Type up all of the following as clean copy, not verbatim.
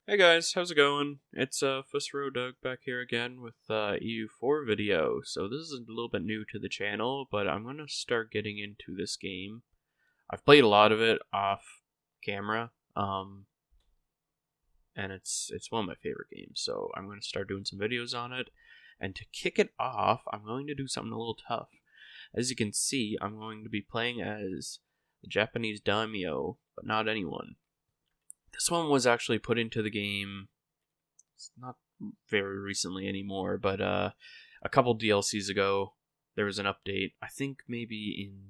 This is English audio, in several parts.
Hey guys, how's it going? It's Fusro Doug back here again with EU4 video. So this is a little bit new to the channel, but I'm gonna start getting into this game. I've played a lot of it off camera, and it's one of my favorite games. So I'm gonna start doing some videos on it. And to kick it off, I'm going to do something a little tough. As you can see, I'm going to be playing as the Japanese daimyo, but not anyone. This one was actually put into the game, it's not very recently anymore, but a couple DLCs ago, there was an update. I think maybe in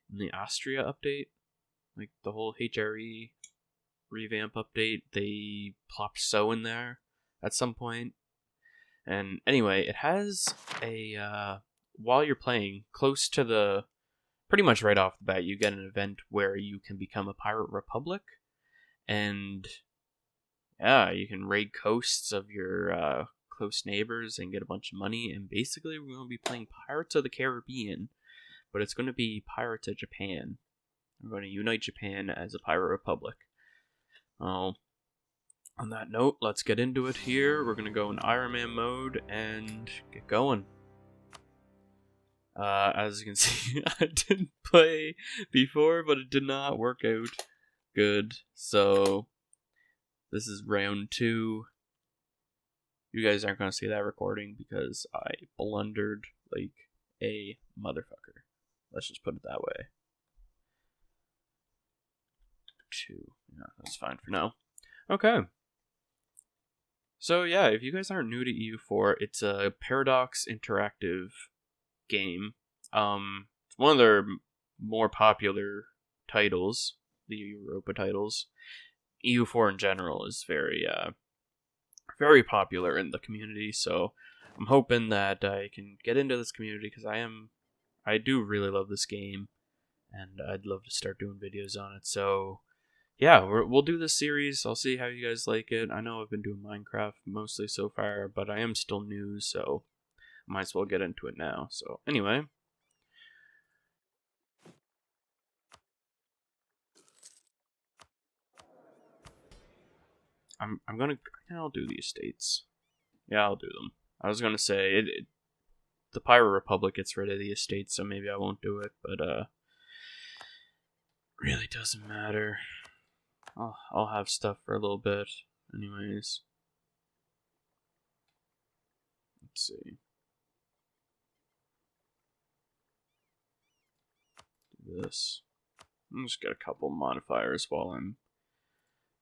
the Austria update, like the whole HRE revamp update, they plopped So in there at some point. And anyway, it has a while you're playing, close to the pretty much right off the bat, you get an event where you can become a pirate republic, and yeah, you can raid coasts of your close neighbors and get a bunch of money. And basically, we're going to be playing Pirates of the Caribbean, but it's going to be Pirates of Japan. We're going to unite Japan as a pirate republic. On that note, let's get into it here. We're going to go in Iron Man mode and get going. As you can see, I didn't play before, but it did not work out good. So this is round 2. You guys aren't going to see that recording because I blundered like a motherfucker. Let's just put it that way. 2. Yeah, that's fine for now. Okay. So yeah, if you guys aren't new to EU4, it's a Paradox interactive game. It's one of their more popular titles, the Europa titles. EU4 in general is very popular in the community, so I'm hoping that I can get into this community because I do really love this game, and I'd love to start doing videos on it. So yeah, we'll do this series. I'll see how you guys like it. I know I've been doing Minecraft mostly so far, but I am still new, so I might as well get into it now. So anyway, I'll do the estates. Yeah, I'll do them. I was gonna say the Pirate Republic gets rid of the estates, so maybe I won't do it, but really doesn't matter. I'll have stuff for a little bit, anyways. Let's see. Do this. I'll just get a couple modifiers while I'm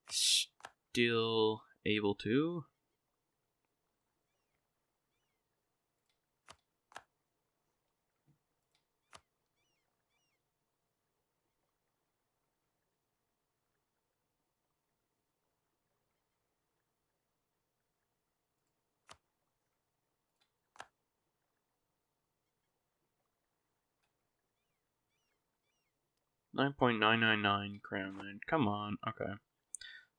still able to. $9.999 crown land. Come on. Okay.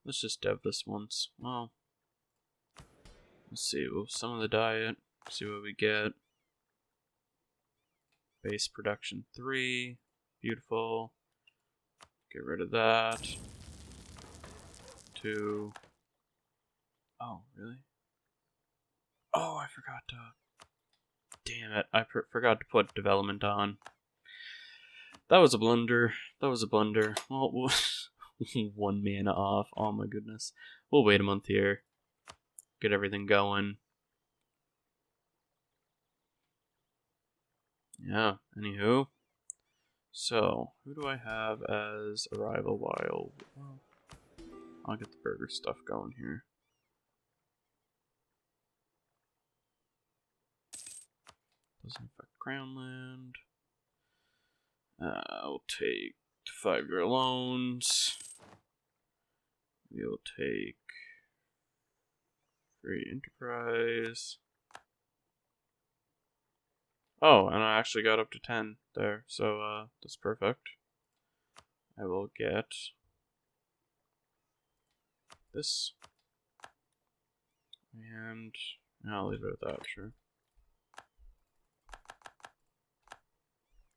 Let's just dev this once. Well, let's see. Well, some of the diet. See what we get. Base production 3. Beautiful. Get rid of that. 2. Oh, really? Oh, I forgot to... Damn it. I forgot to put development on. That was a blunder. Well, 1 mana off. Oh my goodness. We'll wait a month here. Get everything going. Yeah, anywho. So, who do I have as a rival while... Well, I'll get the burger stuff going here. Doesn't affect crown land. I'll take 5-year loans. We'll take free enterprise. Oh, and I actually got up to 10 there, so that's perfect. I will get this. And I'll leave it at that, sure.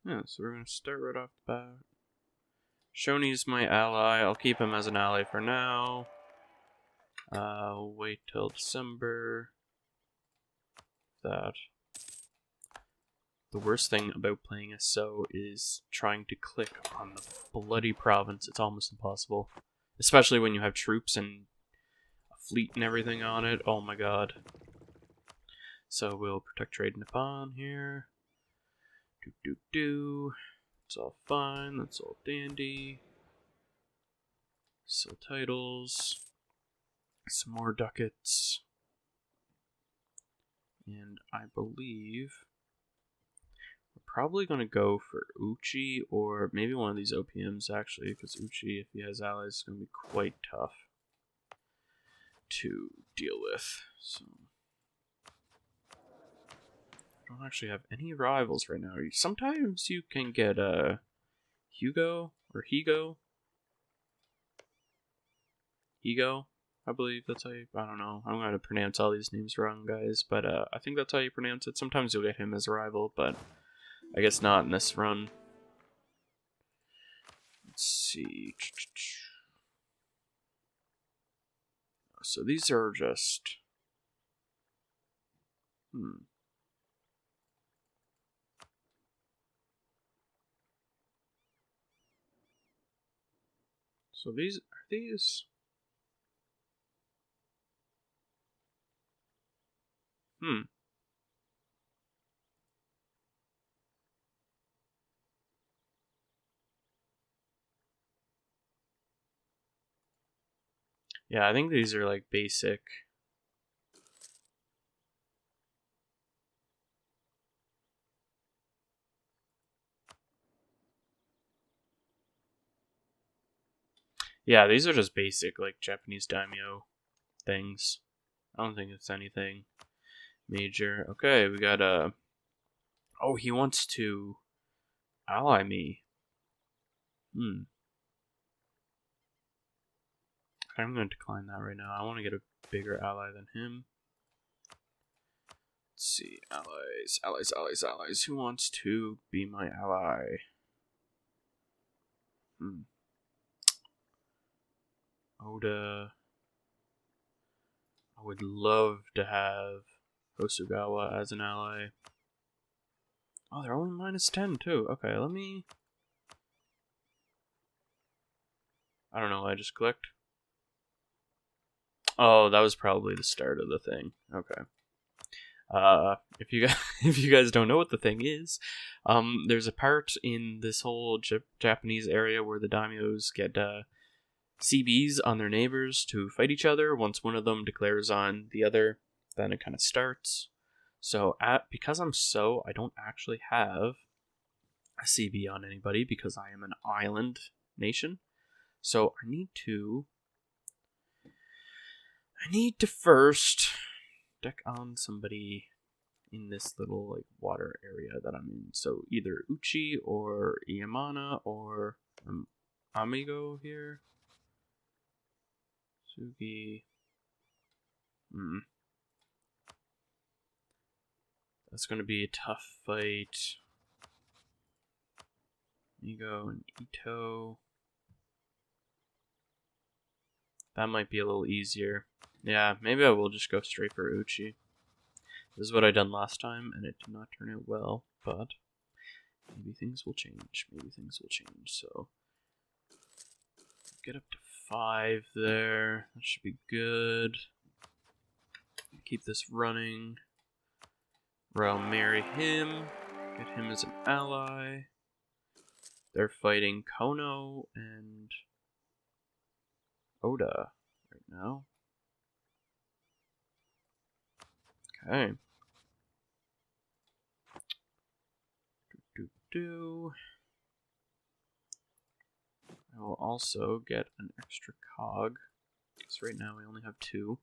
Yeah, so we're going to start right off the bat. Shoney's my ally. I'll keep him as an ally for now. Wait till December. That. The worst thing about playing SO is trying to click on the bloody province. It's almost impossible. Especially when you have troops and a fleet and everything on it. Oh my god. So we'll protect trade Nippon here. It's all fine. That's all dandy. So titles. Some more ducats. And I believe we're probably going to go for Uchi or maybe one of these OPMs actually, because Uchi, if he has allies, is going to be quite tough to deal with. So I don't actually have any rivals right now. Sometimes you can get Hugo or Higo. Higo, I believe that's how you, I don't know. I'm going to pronounce all these names wrong, guys, but I think that's how you pronounce it. Sometimes you'll get him as a rival, but I guess not in this run. Let's see. So these are just... So these... Are these... Yeah, I think these are like basic. Yeah, these are just basic like Japanese daimyo things. I don't think it's anything major. Okay, we got oh, he wants to ally me. I'm going to decline that right now. I want to get a bigger ally than him. Let's see. Allies. Who wants to be my ally? Oda. I would love to have Hosogawa as an ally. Oh, they're only -10 too. Okay, let me... I don't know what I just clicked. Oh, that was probably the start of the thing. Okay. If you guys don't know what the thing is, there's a part in this whole Japanese area where the daimyos get CBs on their neighbors to fight each other. Once one of them declares on the other, then it kind of starts. So because I don't actually have a CB on anybody because I am an island nation. So I need to first deck on somebody in this little like water area that I'm in. So either Uchi or Iamana or Amigo here. Sugi. That's going to be a tough fight. Amigo and Ito. That might be a little easier. Yeah, maybe I will just go straight for Uchi. This is what I done last time, and it did not turn out well, but maybe things will change. So, get up to 5 there. That should be good. Keep this running. Where I'll marry him. Get him as an ally. They're fighting Kono and Oda right now. Okay. I will also get an extra cog, because right now we only have 2.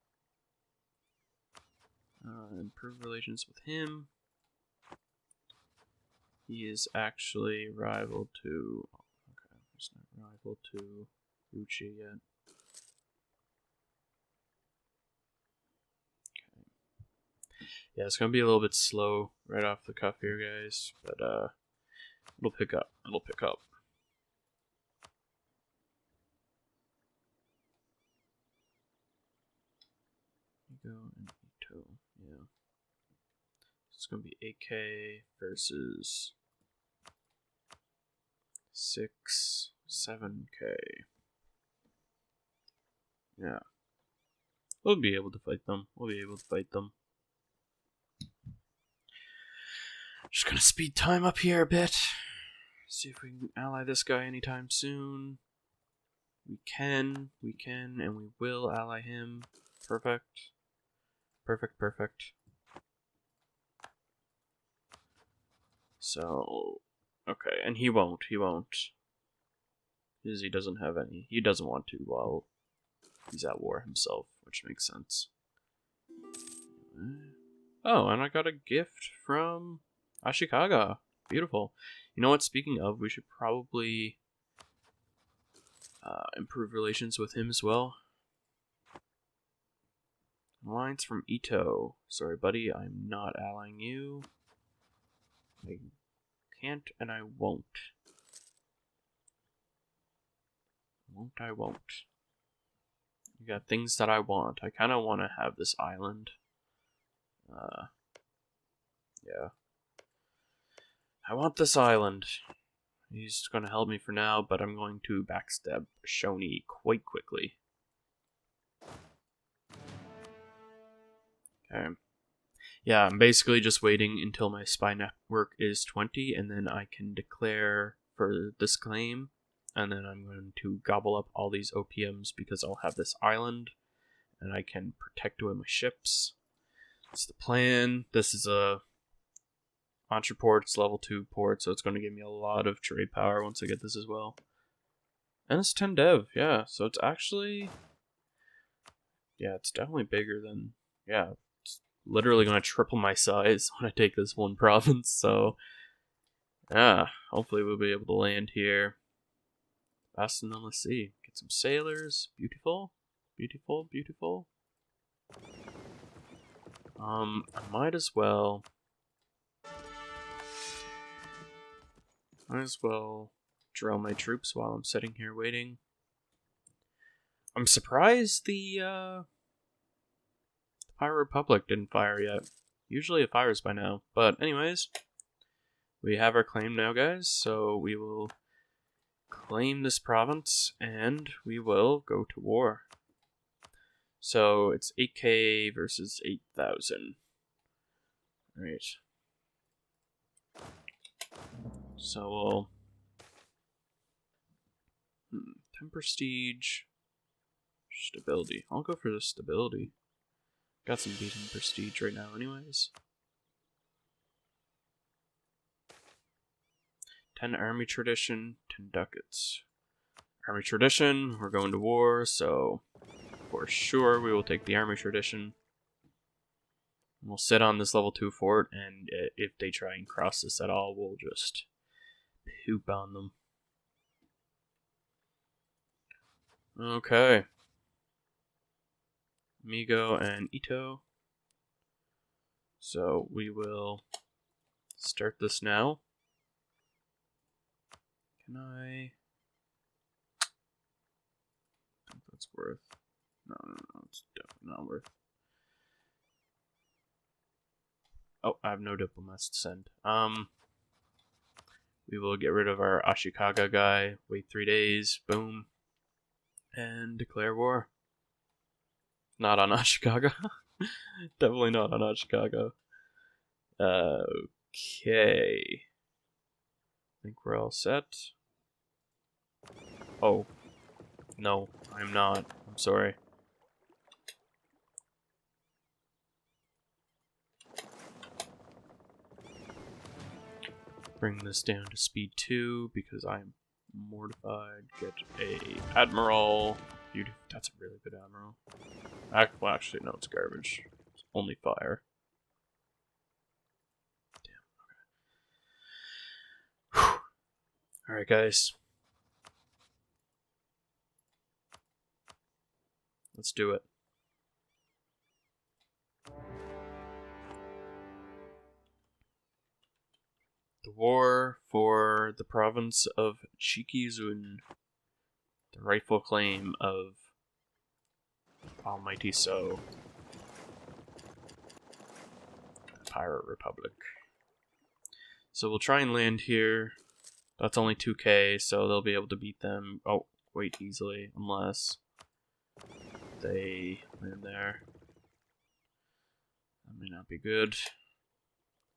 Improve relations with him. He is actually rival to... Okay, he's not rival to Uchi yet. Okay. Yeah, it's going to be a little bit slow right off the cuff here, guys, but it'll pick up. Migo and Ito. Yeah. It's gonna be 8K versus 7K. Yeah. We'll be able to fight them. Just gonna speed time up here a bit. See if we can ally this guy anytime soon. We can, and we will ally him. Perfect. So, okay, and he won't. Because he doesn't have any. He doesn't want to while he's at war himself, which makes sense. Oh, and I got a gift from Ashikaga. Beautiful. You know what, speaking of, we should probably improve relations with him as well. Alliance from Ito. Sorry, buddy, I'm not allying you. I can't and I won't. I won't. You got things that I want. I kind of want to have this island. Yeah. I want this island. He's going to help me for now, but I'm going to backstab Shoni quite quickly. Okay. Yeah, I'm basically just waiting until my spy network is 20, and then I can declare for this claim, and then I'm going to gobble up all these OPMs because I'll have this island, and I can protect it with my ships. That's the plan. This is a entreport, it's level 2 port, so it's going to give me a lot of trade power once I get this as well. And it's 10 dev, yeah, so it's actually... Yeah, it's definitely bigger than... Yeah, it's literally going to triple my size when I take this one province, so... Yeah, hopefully we'll be able to land here. Fast enough, let's see. Get some sailors, beautiful. I might as well drill my troops while I'm sitting here waiting. I'm surprised the Pirate Republic didn't fire yet. Usually it fires by now. But anyways, we have our claim now, guys, so we will claim this province and we will go to war. So it's 8K versus 8,000. Alright. So we'll... 10 prestige. Stability. I'll go for the stability. Got some decent prestige right now anyways. 10 army tradition, 10 ducats. Army tradition, we're going to war, so for sure we will take the army tradition. We'll sit on this level 2 fort, and if they try and cross this at all, we'll just poop on them. Okay. Migo and Ito. So we will start this now. Can I think that's worth... No, it's definitely not worth. Oh, I have no diplomats to send. We will get rid of our Ashikaga guy, wait 3 days, boom, and declare war. Not on Ashikaga. Definitely not on Ashikaga. Okay. I think we're all set. Oh. No, I'm not. I'm sorry. Bring this down to speed 2 because I'm mortified. Get a admiral. That's a really good admiral. Well, actually, no, it's garbage. It's only fire. Damn. Okay. Alright, guys. Let's do it. The war for the province of Chikizun. The rightful claim of Almighty So. Pirate Republic. So we'll try and land here. That's only 2k, so they'll be able to beat them quite easily, unless they land there. That may not be good.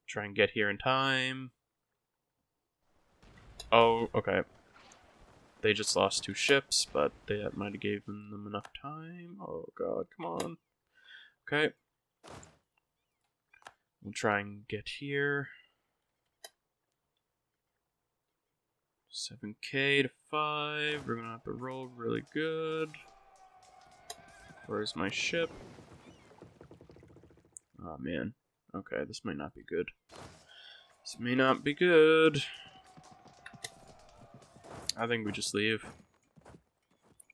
Try and get here in time. Oh, okay. They just lost 2 ships, but that might have given them enough time. Oh god, come on. Okay. We'll try and get here. 7k to 5. We're gonna have to roll really good. Where's my ship? Oh man. Okay, this might not be good. This may not be good. I think we just leave. I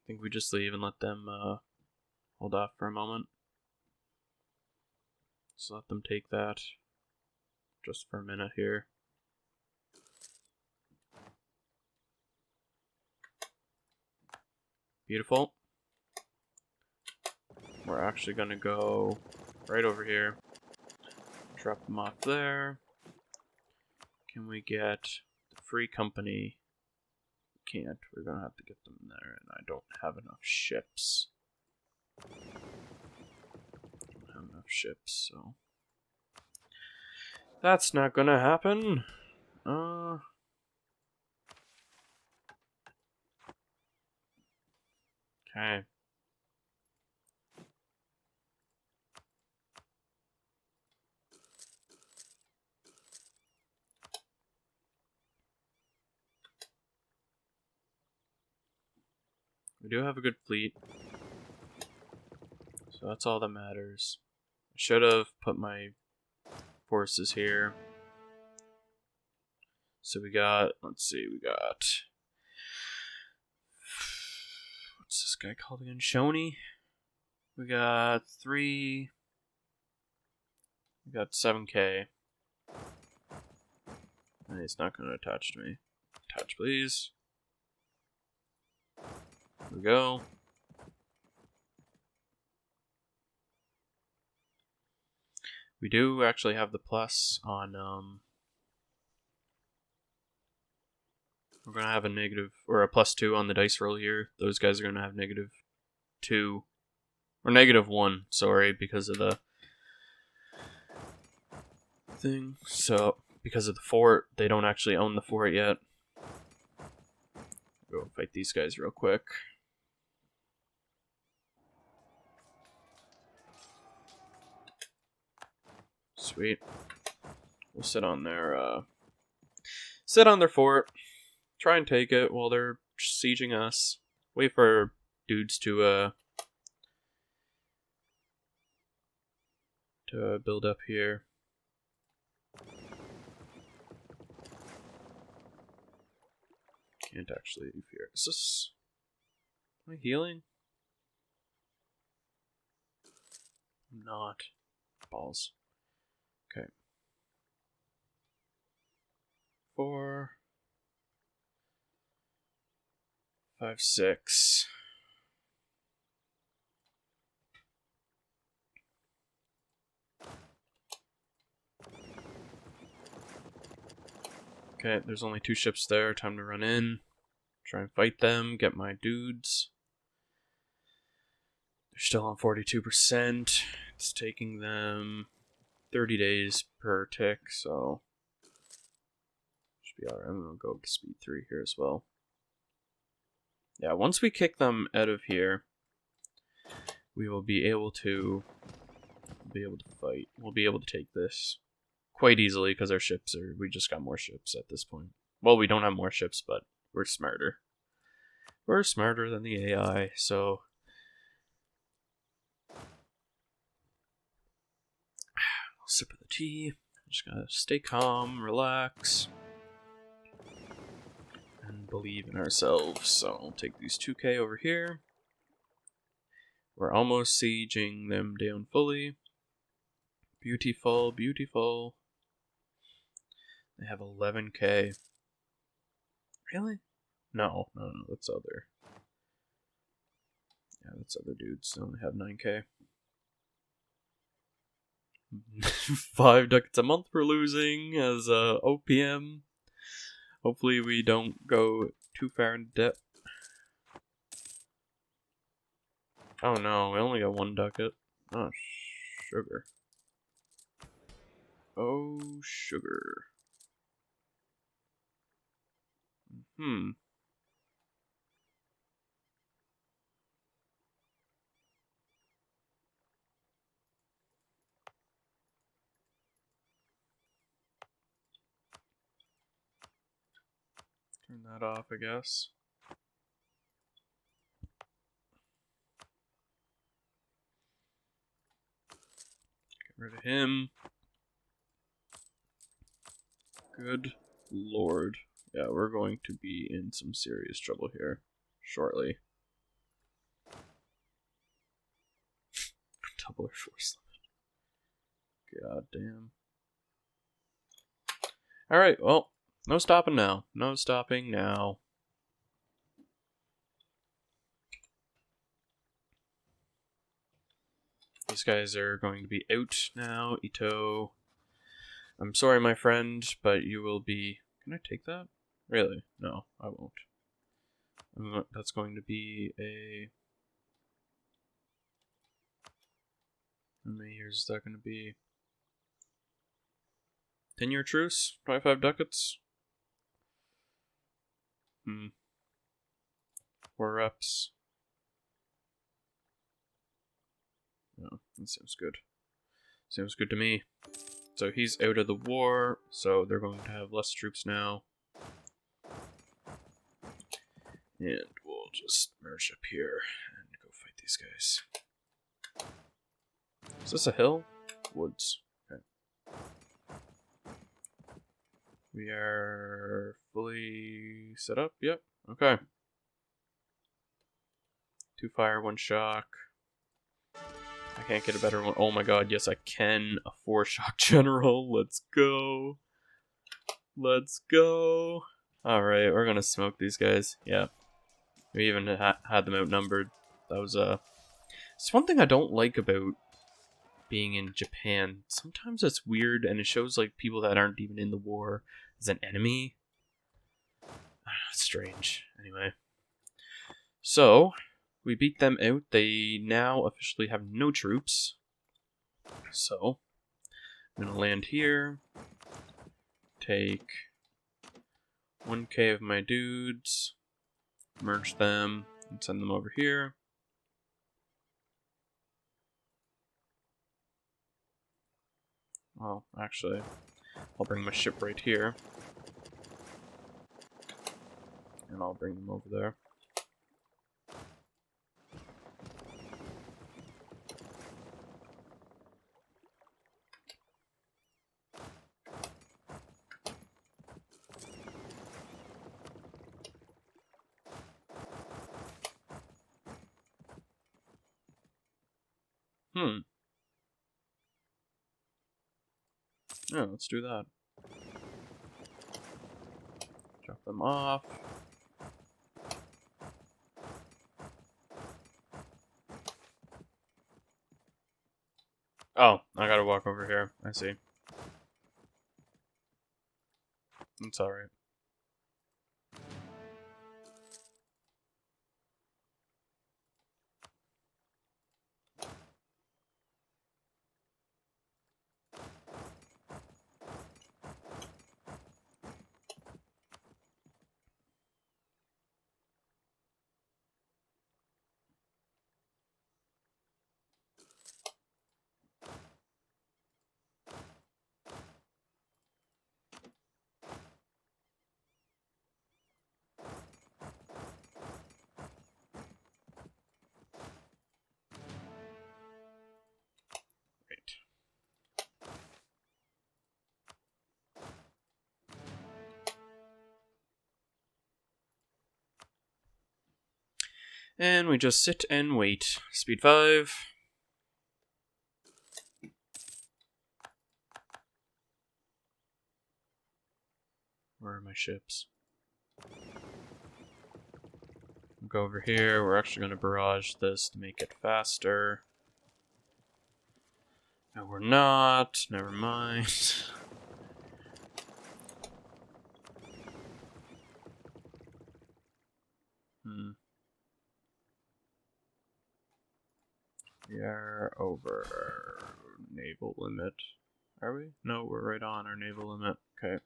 think we just leave and let them hold off for a moment. Just let them take that just for a minute here. Beautiful. We're actually gonna go right over here. Drop them off there. Can we get the free company? We can't. We're gonna have to get them there, and I don't have enough ships. So that's not gonna happen. Okay. We do have a good fleet, so that's all that matters. I should have put my forces here. So we got, let's see, we got, what's this guy called again? Shoni? We got 7k. And he's not going to attach to me. Attach, please. There we go. We do actually have the plus on, we're going to have a negative, or a +2 on the dice roll here. Those guys are going to have -2, or -1, sorry, because of the thing. So, because of the fort, they don't actually own the fort yet. Go fight these guys real quick. Sweet. We'll sit on their fort. Try and take it while they're sieging us. Wait for dudes to build up here. Can't actually leave here. Is this... Am I healing? I'm not. Balls. Okay. 4, 5, 6. Okay, there's only 2 ships there. Time to run in. Try and fight them. Get my dudes. They're still on 42%. It's taking them 30 days per tick, so should be alright. I'm gonna go to speed 3 here as well. Yeah, once we kick them out of here, we will be able to fight. We'll be able to take this quite easily because our ships are... We just got more ships at this point. Well, we don't have more ships, but we're smarter. We're smarter than the AI, so... Sip of the tea. Just gotta stay calm, relax, and believe in ourselves. So I'll take these 2k over here. We're almost sieging them down fully. Beautiful, beautiful. They have 11k. Really? No, that's other. Yeah, that's other dudes. They only have 9k. 5 ducats a month we're losing as OPM. Hopefully we don't go too far in debt. Oh no, we only got 1 ducat. Oh, sugar. Oh, sugar. Turn that off, I guess. Get rid of him. Good lord. Yeah, we're going to be in some serious trouble here shortly. Double our force limit. God damn. Alright, well, no stopping now. No stopping now. These guys are going to be out now. Ito. I'm sorry, my friend, but you will be... Can I take that? Really? No, I won't. That's going to be a... How many years is that going to be? 10-year truce? 25 ducats? 4 reps. No, that seems good. Seems good to me. So he's out of the war, so they're going to have less troops now. And we'll just merge up here and go fight these guys. Is this a hill? Woods. Okay. We are fully set up. Yep. Okay. 2 fire, 1 shock. I can't get a better one. Oh my god, yes I can. A 4 shock general. Let's go. Let's go. Alright, we're gonna smoke these guys. Yeah. We even had them outnumbered. That was it's one thing I don't like about being in Japan. Sometimes it's weird and it shows like people that aren't even in the war as an enemy. It's strange. Anyway. So, we beat them out. They now officially have no troops. So, I'm gonna land here. Take 1k of my dudes. Merge them and send them over here. Well, actually, I'll bring my ship right here. And I'll bring them over there. Yeah, let's do that. Drop them off. Oh, I gotta walk over here. I see. It's alright. And we just sit and wait. Speed 5. Where are my ships? Go over here. We're actually going to barrage this to make it faster. No, we're not. Never mind. We are over our naval limit. Are we? No, we're right on our naval limit. Okay.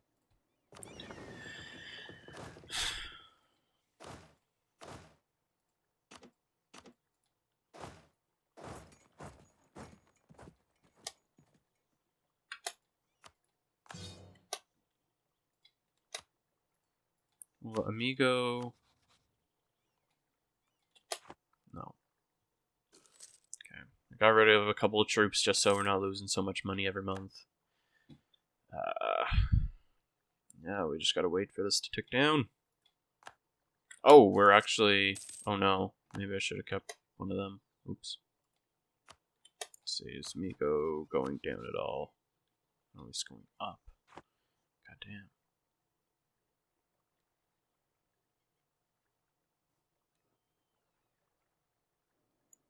Well, amigo. No. Okay. I got rid of a couple of troops just so we're not losing so much money every month. Yeah, we just gotta wait for this to tick down. Oh, we're actually... Oh no. Maybe I should have kept one of them. Oops. Let's see, is Miko going down at all? Oh, he's going up. God damn.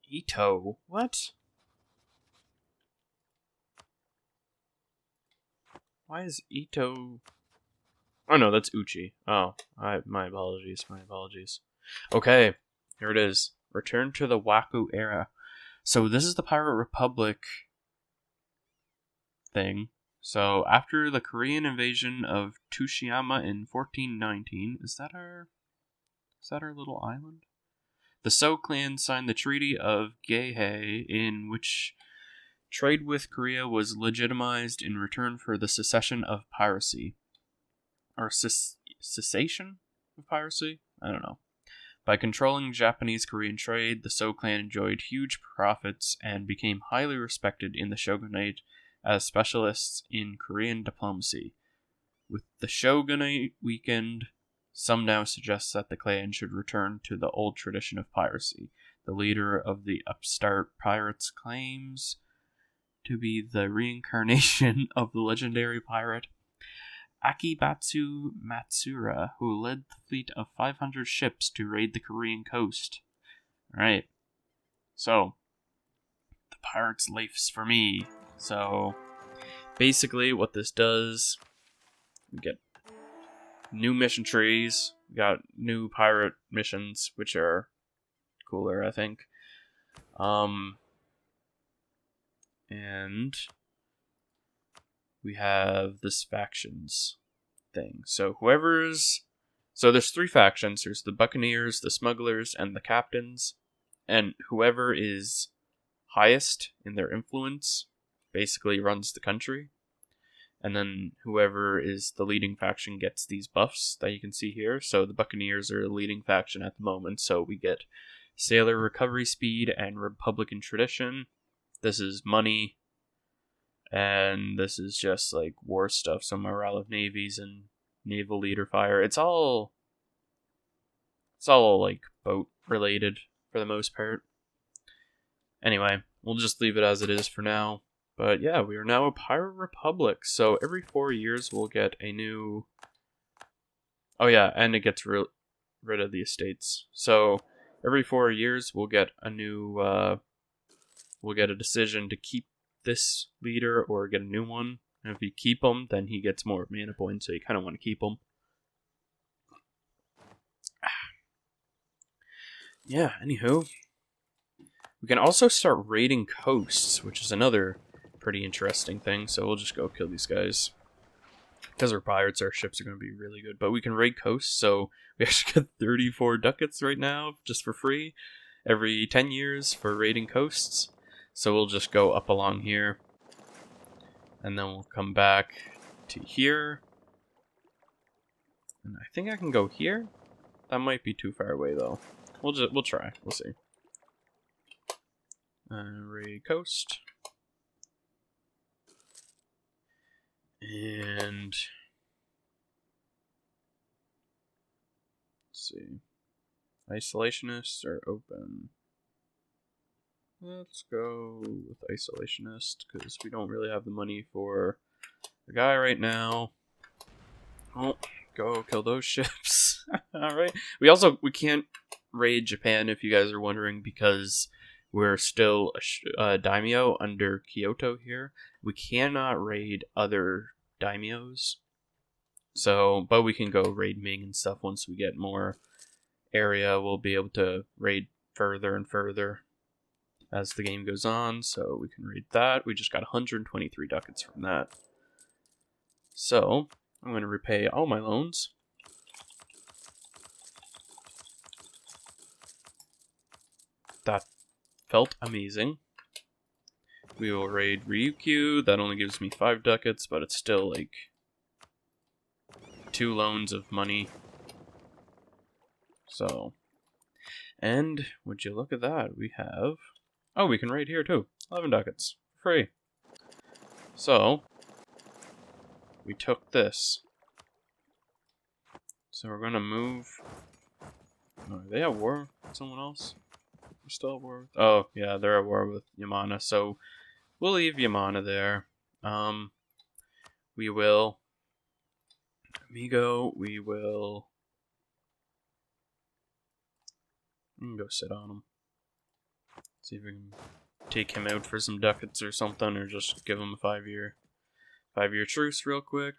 Ito? What? Why is Ito... Oh no, that's Uchi. Oh, my apologies, my apologies. Okay, here it is. Return to the Waku Era. So this is the Pirate Republic thing. So after the Korean invasion of Tsushima in 1419, is that our little island? The So clan signed the Treaty of Geihei, in which trade with Korea was legitimized in return for the cessation of piracy. Or cessation of piracy? I don't know. By controlling Japanese-Korean trade, the So clan enjoyed huge profits and became highly respected in the shogunate as specialists in Korean diplomacy. With the shogunate weakened, some now suggest that the clan should return to the old tradition of piracy. The leader of the upstart pirates claims to be the reincarnation of the legendary pirate Akibatsu Matsura, who led the fleet of 500 ships to raid the Korean coast. Alright. So, the pirate's life's for me. So, basically what this does, we get new mission trees, we got new pirate missions, which are cooler, I think. And we have this factions thing. So there's 3 factions. There's the Buccaneers, the Smugglers, and the Captains. And whoever is highest in their influence basically runs the country. And then whoever is the leading faction gets these buffs that you can see here. So the Buccaneers are the leading faction at the moment. So we get Sailor Recovery Speed and Republican Tradition. This is money. And this is just like war stuff, so morale of navies and naval leader fire. It's all like boat related for the most part. Anyway, we'll just leave it as it is for now. But yeah, we are now a pirate republic, so every 4 years we'll get a new... Oh yeah, and it gets rid of the estates. So every 4 years we'll get a new... we'll get a decision to keep this leader or get a new one. And if you keep him, then he gets more mana points, so you kind of want to keep him. Yeah, anywho. We can also start raiding coasts, which is another pretty interesting thing, so we'll just go kill these guys. Because we're pirates, our ships are going to be really good. But we can raid coasts, so we actually get 34 ducats right now, just for free, every 10 years for raiding coasts. So we'll just go up along here. And then we'll come back to here. And I think I can go here. That might be too far away though. We'll try. We'll see. Raid coast. And let's see. Isolationists are open. Let's go with Isolationist, because we don't really have the money for the guy right now. Oh, go kill those ships. Alright. We can't raid Japan, if you guys are wondering, because we're still a daimyo under Kyoto here. We cannot raid other daimyos. So, but we can go raid Ming and stuff once we get more area. We'll be able to raid further and further as the game goes on. So we can raid that. We just got 123 ducats from that. So I'm going to repay all my loans. That felt amazing. We will raid Ryukyu. That only gives me 5 ducats, but it's still like 2 loans of money. So, and would you look at that? We have, oh, we can raid here too. 11 ducats, free. So, we took this. So we're gonna move. Oh, are they at war with someone else? We're still at war with, oh yeah, they're at war with Yamana. So we'll leave Yamana there. We will, Amigo, we can go sit on him. See if we can take him out for some ducats or something, or just give him a 5-year truce real quick.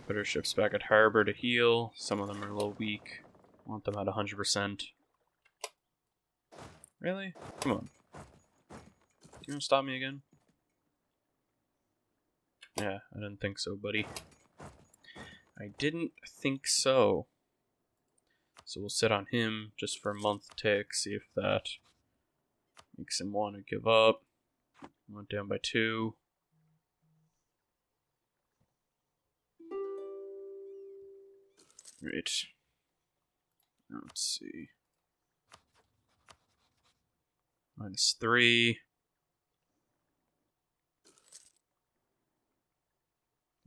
Put our ships back at harbor to heal. Some of them are a little weak. Want them at 100%. Really? Come on. You gonna stop me again? Yeah, I didn't think so, buddy. I didn't think so. So we'll sit on him just for a month tick, see if that makes him want to give up. Went down by 2. Right. Let's see. -3.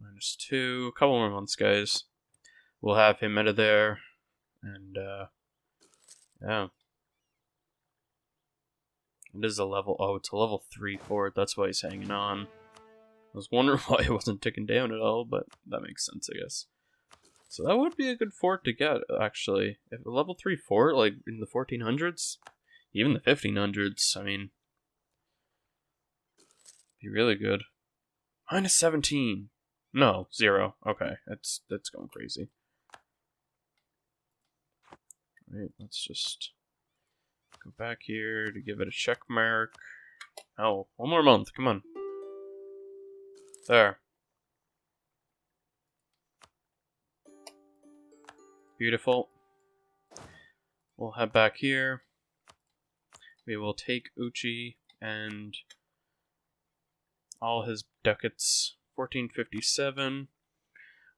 -2. A couple more months, guys. We'll have him out of there. And, yeah. It is a level, oh, it's a level 3 fort. That's why he's hanging on. I was wondering why it wasn't ticking down at all, but that makes sense, I guess. So that would be a good fort to get, actually. If a level 3 fort, like in the 1400s, even the 1500s, I mean, be really good. -17. No, 0. Okay, that's going crazy. Alright, let's just go back here to give it a check mark. Oh, 1 more month, come on. There. Beautiful. We'll head back here. We will take Uchi and all his ducats. 1457.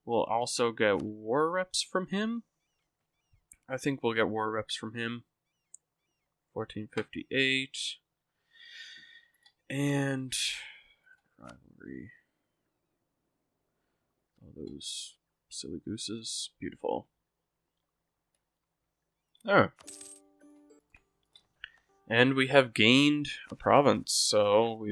We'll also get war reps from him. I think we'll get war reps from him. 1458. And rivalry. All those silly gooses. Beautiful. Oh. And we have gained a province, so we